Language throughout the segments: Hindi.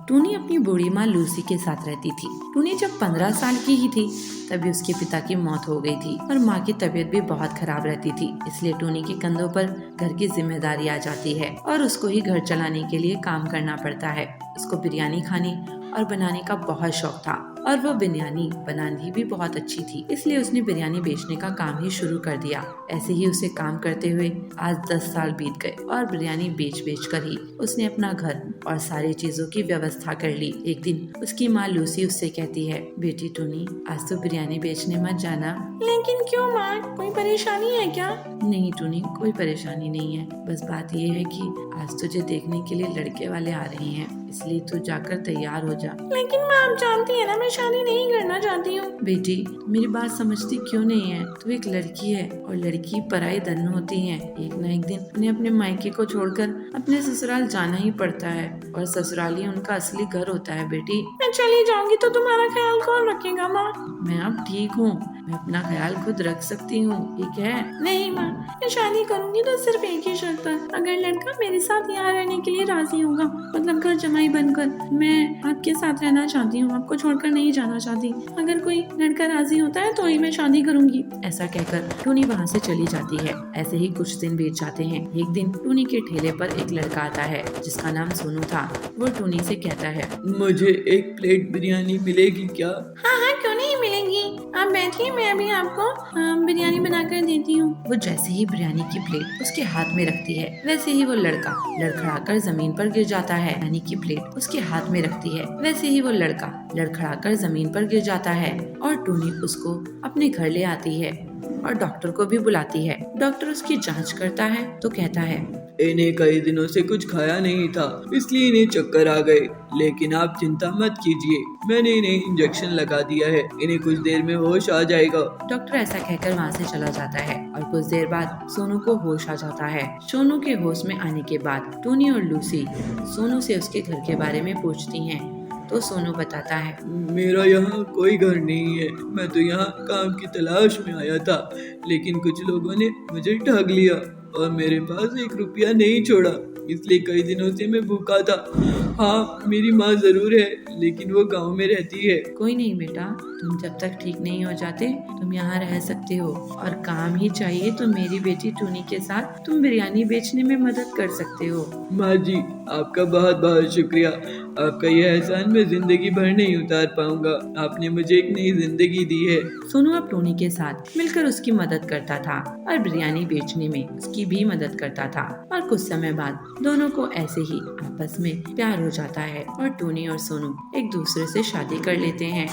टूनी अपनी बूढ़ी माँ लूसी के साथ रहती थी। टूनी जब 15 साल की ही थी तभी उसके पिता की मौत हो गई थी और माँ की तबीयत भी बहुत खराब रहती थी। इसलिए टूनी के कंधों पर घर की जिम्मेदारी आ जाती है और उसको ही घर चलाने के लिए काम करना पड़ता है। उसको बिरयानी खाने और बनाने का बहुत शौक था और वो बिरयानी बनानी भी बहुत अच्छी थी। इसलिए उसने बिरयानी बेचने का काम ही शुरू कर दिया। ऐसे ही उसे काम करते हुए आज 10 साल बीत गए और बिरयानी बेच कर ही उसने अपना घर और सारी चीजों की व्यवस्था कर ली। एक दिन उसकी माँ लूसी उससे कहती है, बेटी टूनी, आज तो बिरयानी बेचने मत जाना। लेकिन क्यों माँ, कोई परेशानी है क्या? नहीं टूनी, कोई परेशानी नहीं है, बस बात ये है कि आज तुझे देखने के लिए लड़के वाले आ रहे हैं, इसलिए तू जाकर तैयार हो जा। लेकिन माँ, आप जानती है ना मैं शादी नहीं करना चाहती हूँ। बेटी, मेरी बात समझती क्यों नहीं है? तू एक लड़की है और लड़की पराई धन होती है। एक न एक दिन उन्हें अपने मायके को छोड़कर अपने ससुराल जाना ही पड़ता है और ससुराल ही उनका असली घर होता है। बेटी, मैं चली जाऊंगी तो तुम्हारा ख्याल कौन रखेगा माँ? मैं अब ठीक हूँ, मैं अपना ख्याल खुद रख सकती हूँ, ठीक है? नहीं माँ, मैं शादी करूंगी तो सिर्फ एक ही शर्त पर, अगर लड़का मेरे साथ यहाँ रहने के लिए राजी होगा, मतलब घर जमाई बनकर। मैं आपके साथ रहना चाहती हूँ, आपको छोड़कर नहीं जाना चाहती। अगर कोई लड़का राजी होता है तो ही मैं शादी करूंगी। ऐसा कहकर टूनी वहाँ से चली जाती है। ऐसे ही कुछ दिन बीत जाते हैं। एक दिन टूनी के ठेले पर एक लड़का आता है जिसका नाम सोनू था। वो टूनी से कहता है, मुझे एक प्लेट बिरयानी मिलेगी क्या? हाँ हाँ, क्यों नहीं मिलेगी, आप बैठिए, मैं अभी आपको बिरयानी बनाकर देती हूँ। वो जैसे ही बिरयानी की प्लेट उसके हाथ में रखती है वैसे ही वो लड़का लड़खड़ाकर जमीन पर गिर जाता है। बिरयानी की प्लेट उसके हाथ में रखती है वैसे ही वो लड़का लड़खड़ाकर जमीन पर गिर जाता है और टूनी उसको अपने घर ले आती है और डॉक्टर को भी बुलाती है। डॉक्टर उसकी जांच करता है तो कहता है, इन्हें कई दिनों से कुछ खाया नहीं था, इसलिए इन्हें चक्कर आ गए। लेकिन आप चिंता मत कीजिए, मैंने इन्हें इंजेक्शन लगा दिया है, इन्हें कुछ देर में होश आ जाएगा। डॉक्टर ऐसा कहकर वहाँ से चला जाता है और कुछ देर बाद सोनू को होश आ जाता है। सोनू के होश में आने के बाद टूनी और लूसी सोनू से उसके घर के बारे में पूछती हैं तो सोनू बताता है, मेरा यहाँ कोई घर नहीं है, मैं तो यहाँ काम की तलाश में आया था, लेकिन कुछ लोगों ने मुझे ठग लिया और मेरे पास 1 रुपया नहीं छोड़ा, इसलिए कई दिनों से मैं भूखा था। हाँ, मेरी माँ जरूर है, लेकिन वो गांव में रहती है। कोई नहीं बेटा, तुम जब तक ठीक नहीं हो जाते तुम यहाँ रह सकते हो और काम ही चाहिए तो मेरी बेटी टूनी के साथ तुम बिरयानी बेचने में मदद कर सकते हो। माँ जी, आपका बहुत बहुत शुक्रिया, आपका यह एहसान मैं जिंदगी भर नहीं उतार पाऊंगा, आपने मुझे एक नई जिंदगी दी है। सोनू अब टोनी के साथ मिलकर उसकी मदद करता था और बिरयानी बेचने में उसकी भी मदद करता था और कुछ समय बाद दोनों को ऐसे ही आपस में प्यार हो जाता है और टोनी और सोनू एक दूसरे से शादी कर लेते हैं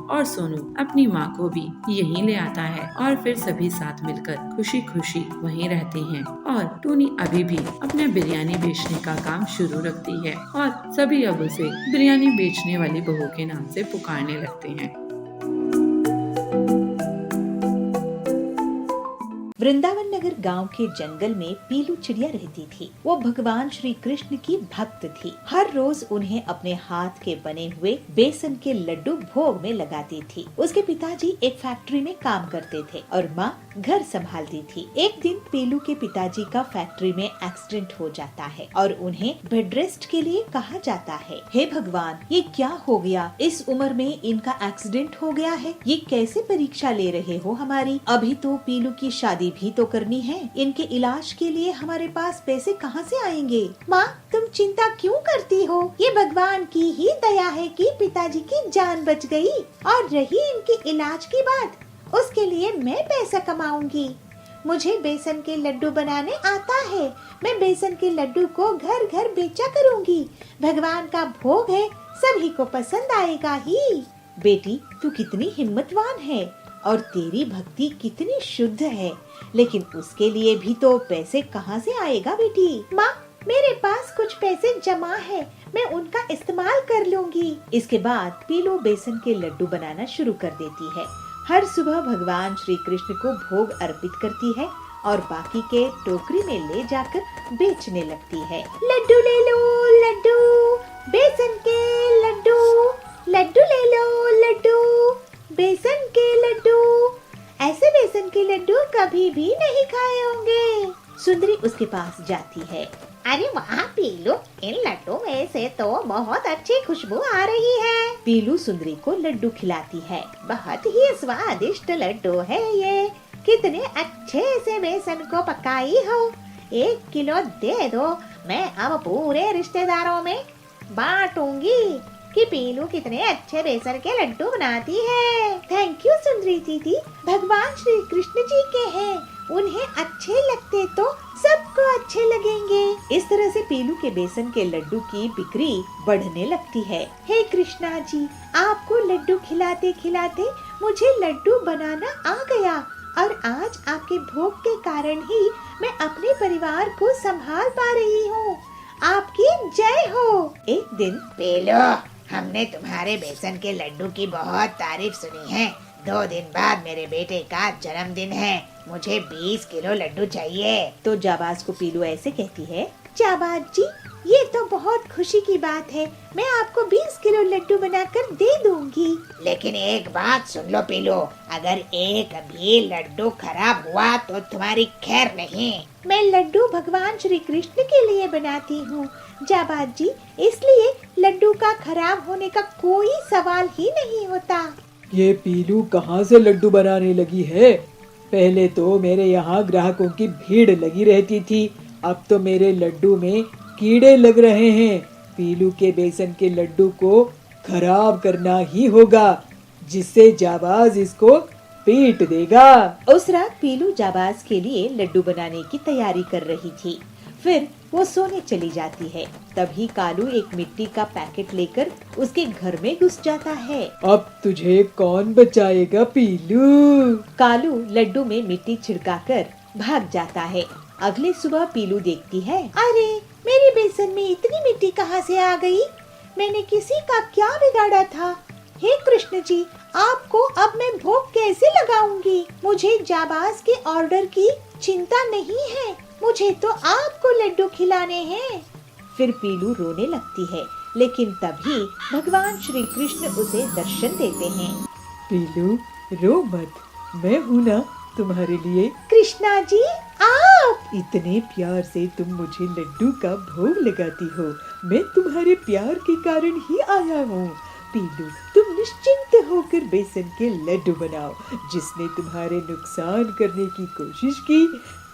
और सोनू अपनी माँ को भी यहीं ले आता है और फिर सभी साथ मिलकर खुशी खुशी वहीं रहते हैं और टोनी अभी भी अपना बिरयानी बेचने का काम शुरू रखती है और सभी अब उसे बिरयानी बेचने वाली बहू के नाम से पुकारने लगते हैं। वृंदावन नगर गांव के जंगल में पीलू चिड़िया रहती थी। वो भगवान श्री कृष्ण की भक्त थी। हर रोज उन्हें अपने हाथ के बने हुए बेसन के लड्डू भोग में लगाती थी। उसके पिताजी एक फैक्ट्री में काम करते थे और माँ घर संभालती थी। एक दिन पीलू के पिताजी का फैक्ट्री में एक्सीडेंट हो जाता है और उन्हें बेड रेस्ट के लिए कहा जाता है। हे भगवान, ये क्या हो गया? इस उम्र में इनका एक्सीडेंट हो गया है, ये कैसे परीक्षा ले रहे हो हमारी? अभी तो पीलू की शादी भी तो करनी है, इनके इलाज के लिए हमारे पास पैसे कहाँ से आएंगे? माँ, तुम चिंता क्यों करती हो? ये भगवान की ही दया है कि पिताजी की जान बच गई। और रही इनके इलाज की बात, उसके लिए मैं पैसा कमाऊंगी। मुझे बेसन के लड्डू बनाने आता है, मैं बेसन के लड्डू को घर घर बेचा करूंगी। भगवान का भोग है, सभी को पसंद आएगा ही। बेटी, तू कितनी हिम्मतवान है और तेरी भक्ति कितनी शुद्ध है, लेकिन उसके लिए भी तो पैसे कहाँ से आएगा बेटी? माँ, मेरे पास कुछ पैसे जमा है, मैं उनका इस्तेमाल कर लूंगी। इसके बाद पीलू बेसन के लड्डू बनाना शुरू कर देती है। हर सुबह भगवान श्री कृष्ण को भोग अर्पित करती है और बाकी के टोकरी में ले जाकर बेचने लगती है। लड्डू ले लो लड्डू, बेसन के लड्डू, लड्डू ले लो लड्डू, बेसन के लड्डू। ऐसे बेसन के लड्डू कभी भी नहीं खाए होंगे। सुंदरी उसके पास जाती है अरे वाह पीलू, इन लड्डू में से तो बहुत अच्छी खुशबू आ रही है। पीलू सुंदरी को लड्डू खिलाती है। बहुत ही स्वादिष्ट लड्डू है ये। कितने अच्छे से बेसन को पकाई हो। 1 किलो दे दो, मैं अब पूरे रिश्तेदारों में बांटूंगी कि पीलू कितने अच्छे बेसन के लड्डू बनाती है। थैंक यू सुंदरी दीदी, भगवान श्री कृष्ण जी के हैं, उन्हें अच्छे लगते तो सबको अच्छे लगेंगे। इस तरह से पीलू के बेसन के लड्डू की बिक्री बढ़ने लगती है। हे कृष्णा जी, आपको लड्डू खिलाते खिलाते मुझे लड्डू बनाना आ गया और आज आपके भोग के कारण ही मैं अपने परिवार को संभाल पा रही हूँ। आपकी जय हो। एक दिन पीलू, हमने तुम्हारे बेसन के लड्डू की बहुत तारीफ सुनी है। 2 दिन बाद मेरे बेटे का जन्मदिन है, मुझे 20 किलो लड्डू चाहिए। तो जाबाज को पीलू ऐसे कहती है, जाबाज जी, ये तो बहुत खुशी की बात है, मैं आपको 20 किलो लड्डू बनाकर दे दूंगी। लेकिन एक बात सुन लो पीलू, अगर एक भी लड्डू खराब हुआ तो तुम्हारी खैर नहीं। मैं लड्डू भगवान श्री कृष्ण के लिए बनाती हूँ जाबाज जी, इसलिए लड्डू का खराब होने का कोई सवाल ही नहीं होता। ये पीलू कहाँ से लड्डू बनाने लगी है? पहले तो मेरे यहाँ ग्राहकों की भीड़ लगी रहती थी, अब तो मेरे लड्डू में कीड़े लग रहे हैं। पीलू के बेसन के लड्डू को खराब करना ही होगा, जिससे जाबाज इसको पीट देगा। उस रात पीलू जाबाज के लिए लड्डू बनाने की तैयारी कर रही थी। फिर वो सोने चली जाती है। तभी कालू एक मिट्टी का पैकेट लेकर उसके घर में घुस जाता है। अब तुझे कौन बचाएगा पीलू? कालू लड्डू में मिट्टी छिड़काकर भाग जाता है। अगले सुबह पीलू देखती है, अरे मेरे बेसन में इतनी मिट्टी कहाँ से आ गई? मैंने किसी का क्या बिगाड़ा था? हे कृष्ण जी, आपको अब मैं भोग कैसे लगाऊंगी? मुझे जाबाज के ऑर्डर की चिंता नहीं है, मुझे तो आपको लड्डू खिलाने हैं। फिर पीलू रोने लगती है, लेकिन तभी भगवान श्री कृष्ण उसे दर्शन देते हैं। पीलू रो मत, मैं हूँ ना तुम्हारे लिए। कृष्णा जी, आप इतने प्यार से तुम मुझे लड्डू का भोग लगाती हो, मैं तुम्हारे प्यार के कारण ही आया हूँ। पीलू, तुम निश्चिंत होकर बेसन के लड्डू बनाओ। जिसने तुम्हारे नुकसान करने की कोशिश की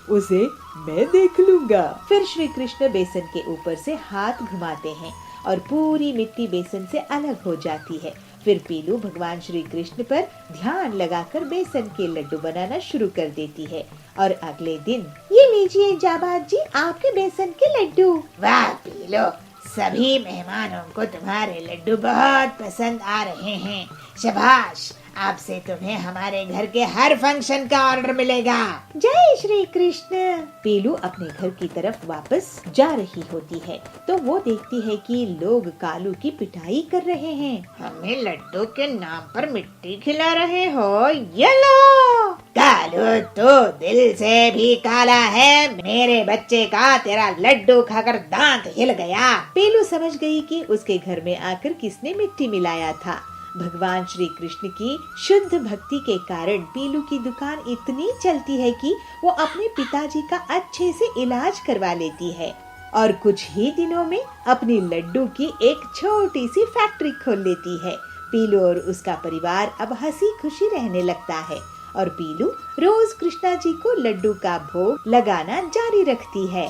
उसे मैं देख लूंगा। फिर श्री कृष्ण बेसन के ऊपर से हाथ घुमाते हैं और पूरी मिट्टी बेसन से अलग हो जाती है। फिर पीलू भगवान श्री कृष्ण पर ध्यान लगाकर बेसन के लड्डू बनाना शुरू कर देती है। और अगले दिन, ये लीजिए जाबाज जी, आपके बेसन के लड्डू। वाह पीलू, सभी मेहमानों को तुम्हारे लड्डू बहुत पसंद आ रहे हैं। शाबाश, आपसे तुम्हें हमारे घर के हर फंक्शन का ऑर्डर मिलेगा। जय श्री कृष्ण। पीलू अपने घर की तरफ वापस जा रही होती है तो वो देखती है कि लोग कालू की पिटाई कर रहे हैं। हमें लड्डू के नाम पर मिट्टी खिला रहे हो? ये लो कालू, तो दिल से भी काला है। मेरे बच्चे का तेरा लड्डू खाकर दांत हिल गया। पीलू समझ गई कि उसके घर में आकर किसने मिट्टी मिलाया था। भगवान श्री कृष्ण की शुद्ध भक्ति के कारण पीलू की दुकान इतनी चलती है कि वो अपने पिताजी का अच्छे से इलाज करवा लेती है और कुछ ही दिनों में अपनी लड्डू की एक छोटी सी फैक्ट्री खोल लेती है। पीलू और उसका परिवार अब हंसी खुशी रहने लगता है और पीलू रोज कृष्णा जी को लड्डू का भोग लगाना जारी रखती है।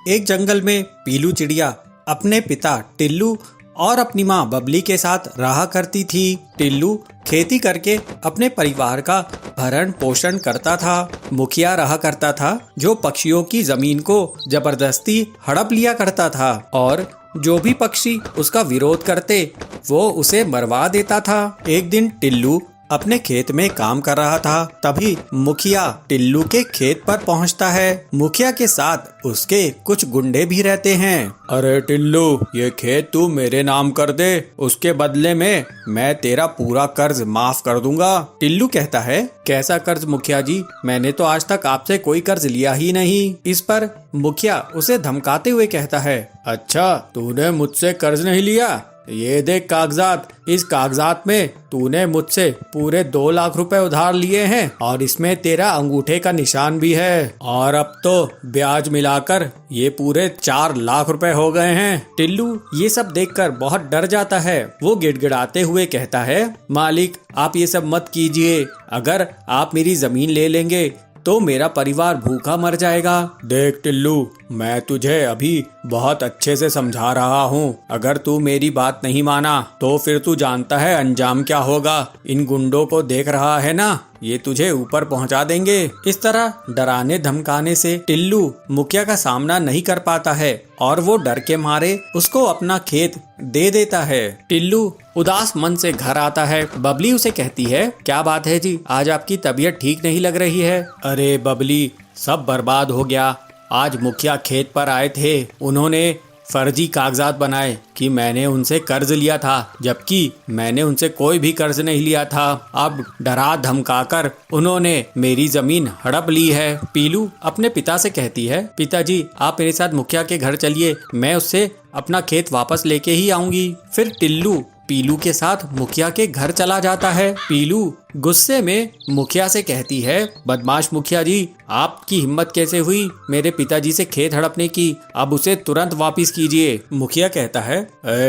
एक जंगल में पीलू चिड़िया अपने पिता टिल्लू और अपनी माँ बबली के साथ रहा करती थी। टिल्लू खेती करके अपने परिवार का भरण पोषण करता था। मुखिया रहा करता था जो पक्षियों की जमीन को जबरदस्ती हड़प लिया करता था और जो भी पक्षी उसका विरोध करते वो उसे मरवा देता था। एक दिन टिल्लू अपने खेत में काम कर रहा था, तभी मुखिया टिल्लू के खेत पर पहुंचता है। मुखिया के साथ उसके कुछ गुंडे भी रहते हैं। अरे टिल्लू, ये खेत तू मेरे नाम कर दे, उसके बदले में मैं तेरा पूरा कर्ज माफ कर दूंगा। टिल्लू कहता है, कैसा कर्ज मुखिया जी, मैंने तो आज तक आपसे कोई कर्ज लिया ही नहीं। इस पर मुखिया उसे धमकाते हुए कहता है, अच्छा तूने मुझसे कर्ज नहीं लिया, ये देख कागजात, इस कागजात में तूने मुझसे पूरे 2 लाख रुपए उधार लिए हैं और इसमें तेरा अंगूठे का निशान भी है, और अब तो ब्याज मिलाकर ये पूरे 4 लाख रुपए हो गए हैं। टिल्लू ये सब देखकर बहुत डर जाता है। वो गिड़गिड़ाते हुए कहता है, मालिक आप ये सब मत कीजिए, अगर आप मेरी जमीन ले लेंगे तो मेरा परिवार भूखा मर जाएगा। देख टिल्लू, मैं तुझे अभी बहुत अच्छे से समझा रहा हूँ, अगर तू मेरी बात नहीं माना तो फिर तू जानता है अंजाम क्या होगा। इन गुंडों को देख रहा है ना, ये तुझे ऊपर पहुंचा देंगे। इस तरह डराने धमकाने से टिल्लू मुखिया का सामना नहीं कर पाता है और वो डर के मारे उसको अपना खेत दे देता है। टिल्लू उदास मन से घर आता है। बबली उसे कहती है, क्या बात है जी, आज आपकी तबीयत ठीक नहीं लग रही है। अरे बबली, सब बर्बाद हो गया। आज मुखिया खेत पर आए थे, उन्होंने फर्जी कागजात बनाए कि मैंने उनसे कर्ज लिया था, जबकि मैंने उनसे कोई भी कर्ज नहीं लिया था। अब डरा धमकाकर उन्होंने मेरी जमीन हड़प ली है। पीलू अपने पिता से कहती है, पिताजी आप मेरे साथ मुखिया के घर चलिए, मैं उससे अपना खेत वापस लेके ही आऊंगी। फिर टिल्लू पीलू के साथ मुखिया के घर चला जाता है। पीलू गुस्से में मुखिया से कहती है, बदमाश मुखिया जी, आपकी हिम्मत कैसे हुई मेरे पिताजी से खेत हड़पने की, अब उसे तुरंत वापस कीजिए। मुखिया कहता है,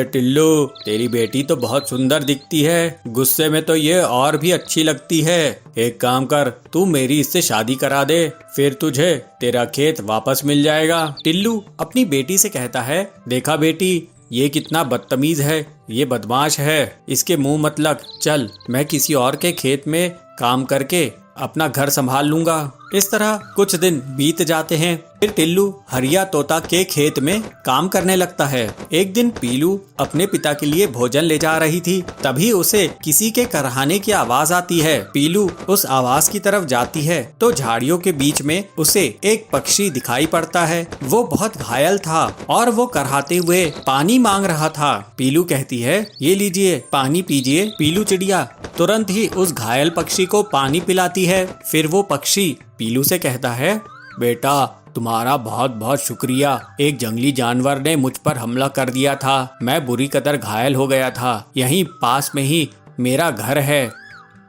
टिल्लू तेरी बेटी तो बहुत सुंदर दिखती है, गुस्से में तो ये और भी अच्छी लगती है। एक काम कर, तू मेरी इससे शादी करा दे, फिर तुझे तेरा खेत वापस मिल जाएगा। टिल्लू अपनी बेटी से कहता है, देखा बेटी, ये कितना बदतमीज है, ये बदमाश है, इसके मुंह मत लग, चल मैं किसी और के खेत में काम करके अपना घर संभाल लूंगा। इस तरह कुछ दिन बीत जाते हैं। फिर टिल्लू हरिया तोता के खेत में काम करने लगता है। एक दिन पीलू अपने पिता के लिए भोजन ले जा रही थी, तभी उसे किसी के करहाने की आवाज आती है। पीलू उस आवाज की तरफ जाती है तो झाड़ियों के बीच में उसे एक पक्षी दिखाई पड़ता है। वो बहुत घायल था और वो करहाते हुए पानी मांग रहा था। पीलू कहती है, ये लीजिए पानी पीजिए। पीलू चिड़िया तुरंत ही उस घायल पक्षी को पानी पिलाती है। फिर वो पक्षी पीलू से कहता है, बेटा तुम्हारा बहुत बहुत शुक्रिया, एक जंगली जानवर ने मुझ पर हमला कर दिया था, मैं बुरी कदर घायल हो गया था, यहीं पास में ही मेरा घर है,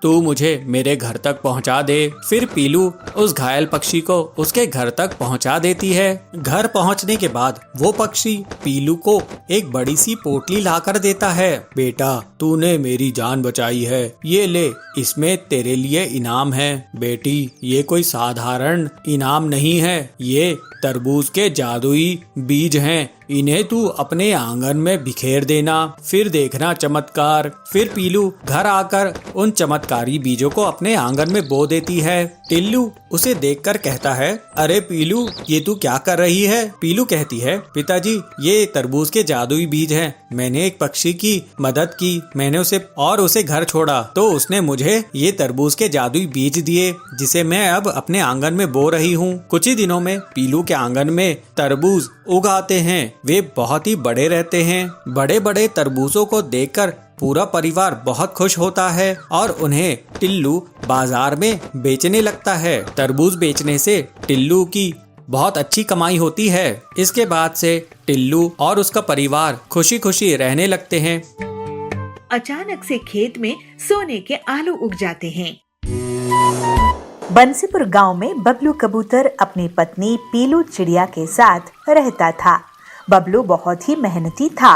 तू मुझे मेरे घर तक पहुंचा दे। फिर पीलू उस घायल पक्षी को उसके घर तक पहुंचा देती है। घर पहुंचने के बाद वो पक्षी पीलू को एक बड़ी सी पोटली लाकर देता है। बेटा तूने मेरी जान बचाई है, ये ले, इसमें तेरे लिए इनाम है। बेटी ये कोई साधारण इनाम नहीं है, ये तरबूज के जादुई बीज हैं, इन्हें तू अपने आंगन में बिखेर देना, फिर देखना चमत्कार। फिर पीलू घर आकर उन चमत्कारी बीजों को अपने आंगन में बो देती है। टिल्लू उसे देखकर कहता है, अरे पीलू ये तू क्या कर रही है? पीलू कहती है, पिताजी ये तरबूज के जादुई बीज हैं, मैंने एक पक्षी की मदद की, मैंने उसे घर छोड़ा तो उसने मुझे ये तरबूज के जादुई बीज दिए, जिसे मैं अब अपने आंगन में बो रही हूँ। कुछ ही दिनों में पीलू के आंगन में तरबूज उगाते हैं, वे बहुत ही बड़े रहते हैं। बड़े बड़े तरबूजों को देखकर पूरा परिवार बहुत खुश होता है और उन्हें टिल्लू बाजार में बेचने लगता है। तरबूज बेचने से टिल्लू की बहुत अच्छी कमाई होती है। इसके बाद से टिल्लू और उसका परिवार खुशी खुशी रहने लगते हैं। अचानक से खेत में सोने के आलू उग जाते हैं। बंसीपुर गांव में बबलू कबूतर अपनी पत्नी पीलू चिड़िया के साथ रहता था। बबलू बहुत ही मेहनती था